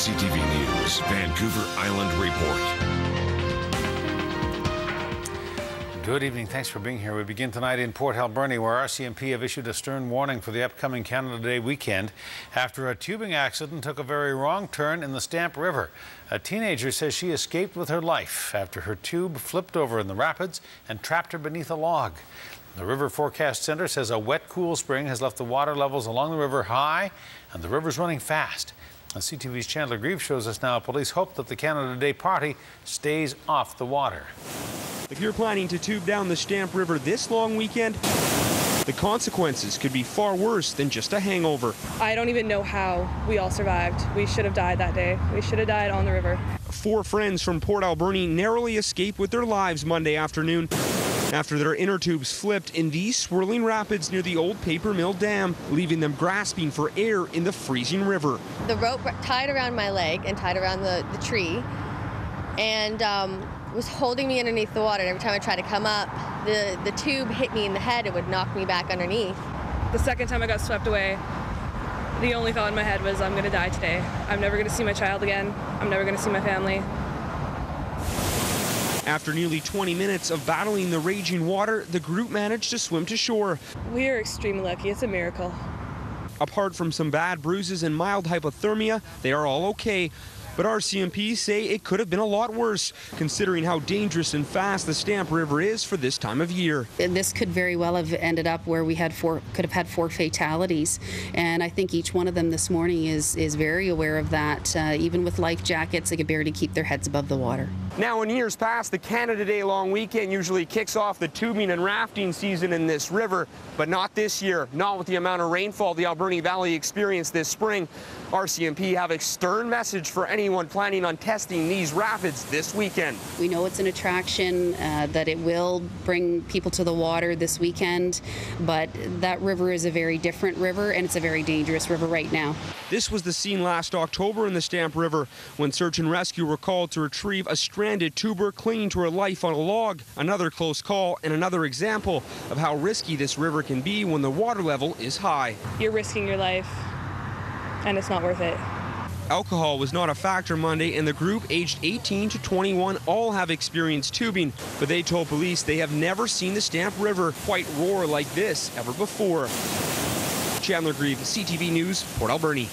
CTV News, Vancouver Island Report. Good evening. Thanks for being here. We begin tonight in Port Alberni, where RCMP have issued a stern warning for the upcoming Canada Day weekend after a tubing accident took a very wrong turn in the Stamp River. A teenager says she escaped with her life after her tube flipped over in the rapids and trapped her beneath a log. The River Forecast Centre says a wet, cool spring has left the water levels along the river high and the river's running fast. CTV's Chandler Grieve shows us now police hope that the Canada Day party stays off the water. If you're planning to tube down the Stamp River this long weekend, the consequences could be far worse than just a hangover. I don't even know how we all survived. We should have died that day. We should have died on the river. 4 friends from Port Alberni narrowly escaped with their lives Monday afternoon after their inner tubes flipped in these swirling rapids near the old paper mill dam, leaving them grasping for air in the freezing river. The rope tied around my leg and tied around the tree, and was holding me underneath the water. And every time I tried to come up, the tube hit me in the head. It would knock me back underneath. The second time I got swept away, the only thought in my head was, I'm going to die today. I'm never going to see my child again. I'm never going to see my family. After nearly 20 minutes of battling the raging water, the group managed to swim to shore. We are extremely lucky. It's a miracle. Apart from some bad bruises and mild hypothermia, they are all okay. But RCMP say it could have been a lot worse, considering how dangerous and fast the Stamp River is for this time of year. This could very well have ended up where we could have had 4 fatalities, and I think each one of them this morning is very aware of that. Even with life jackets, they could barely keep their heads above the water. Now, in years past, the Canada Day long weekend usually kicks off the tubing and rafting season in this river, but not this year, not with the amount of rainfall the Alberni Valley experienced this spring. RCMP have a stern message for anyone planning on testing these rapids this weekend. We know it's an attraction, that it will bring people to the water this weekend, but that river is a very different river, and it's a very dangerous river right now. This was the scene last October in the Stamp River when search and rescue were called to retrieve a stranded tuber clinging to her life on a log. Another close call and another example of how risky this river can be when the water level is high. You're risking your life, and it's not worth it. Alcohol was not a factor Monday, and the group aged 18 to 21 all have experienced tubing, but they told police they have never seen the Stamp River quite roar like this ever before. Chandler Grieve, CTV News, Port Alberni.